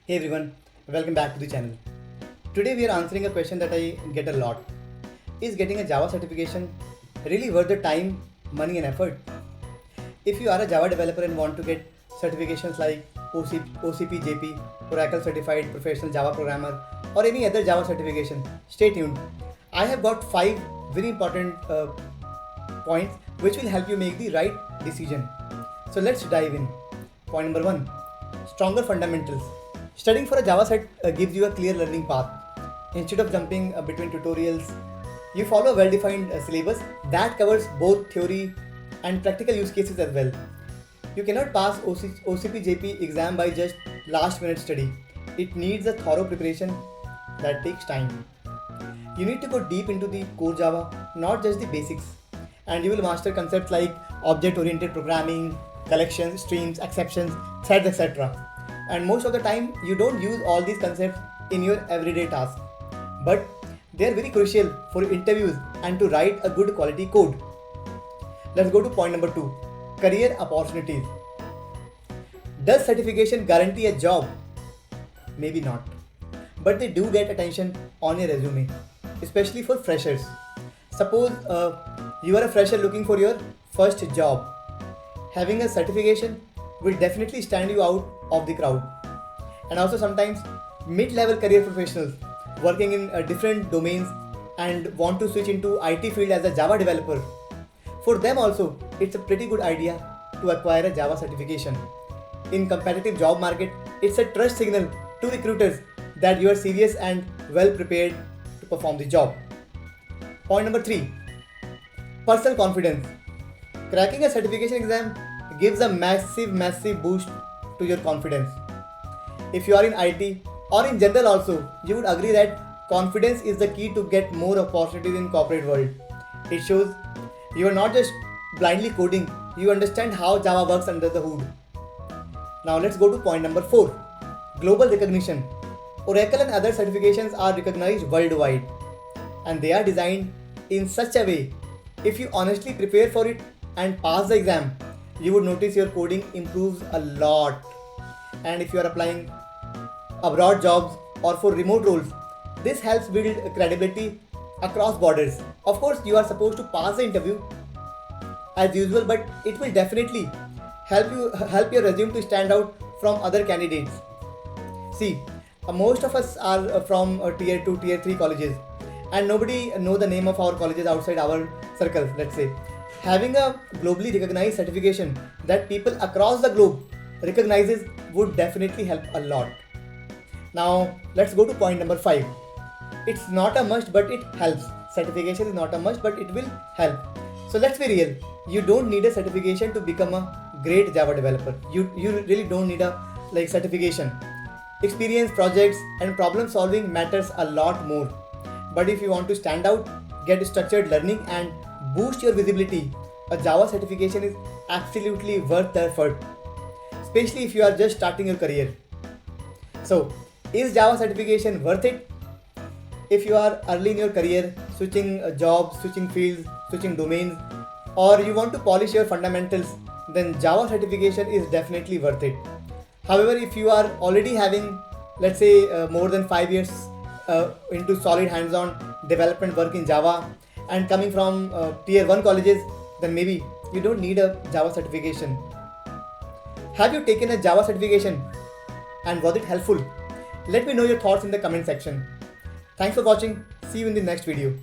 Hey everyone, welcome back to the channel. Today we are answering a question that I get a lot. Is getting a Java certification really worth the time, money and effort? If you are a Java developer and want to get certifications like OCP JP, Oracle Certified Professional Java Programmer or any other Java certification, stay tuned. I have got 5 very important points which will help you make the right decision. So let's dive in. Point number 1, stronger fundamentals. Studying for a Java set gives you a clear learning path. Instead of jumping between tutorials, you follow a well-defined syllabus that covers both theory and practical use cases as well. You cannot pass OCP-JP exam by just last-minute study. It needs a thorough preparation that takes time. You need to go deep into the core Java, not just the basics. And you will master concepts like object-oriented programming, collections, streams, exceptions, threads, etc. And most of the time, you don't use all these concepts in your everyday task. But they are very crucial for interviews and to write a good quality code. Let's go to point number 2, career opportunities. Does certification guarantee a job? Maybe not. But they do get attention on your resume, especially for freshers. Suppose you are a fresher looking for your first job. Having a certification will definitely stand you out of the crowd. And also sometimes mid-level career professionals working in different domains and want to switch into IT field as a Java developer. For them also, it's a pretty good idea to acquire a Java certification. In competitive job market, it's a trust signal to recruiters that you are serious and well prepared to perform the job. Point number 3, personal confidence. Cracking a certification exam gives a massive boost to your confidence. If you are in IT or in general also, you would agree that confidence is the key to get more opportunities in corporate world. It shows you are not just blindly coding, you understand how Java works under the hood. Now let's go to point number 4, global recognition. Oracle and other certifications are recognized worldwide and they are designed in such a way, if you honestly prepare for it and pass the exam, you would notice your coding improves a lot. And if you are applying abroad jobs or for remote roles, this helps build credibility across borders. Of course, you are supposed to pass the interview as usual, but it will definitely help your resume to stand out from other candidates. See, most of us are from tier 2, tier 3 colleges, and nobody know the name of our colleges outside our circles, let's say. Having a globally recognized certification that people across the globe recognizes would definitely help a lot. Now let's go to point number 5. It's not a must but it helps. Certification is not a must but it will help. So let's be real. You don't need a certification to become a great Java developer. You really don't need a certification. Experience, projects and problem solving matters a lot more. But if you want to stand out, get structured learning and boost your visibility, a Java certification is absolutely worth the effort, especially if you are just starting your career. So, is Java certification worth it? If you are early in your career, switching jobs, switching fields, switching domains, or you want to polish your fundamentals, then Java certification is definitely worth it. However, if you are already having, let's say, more than 5 years into solid hands-on development work in Java and coming from tier 1 colleges, then maybe you don't need a Java certification. Have you taken a Java certification and was it helpful? Let me know your thoughts in the comment section. Thanks for watching. See you in the next video.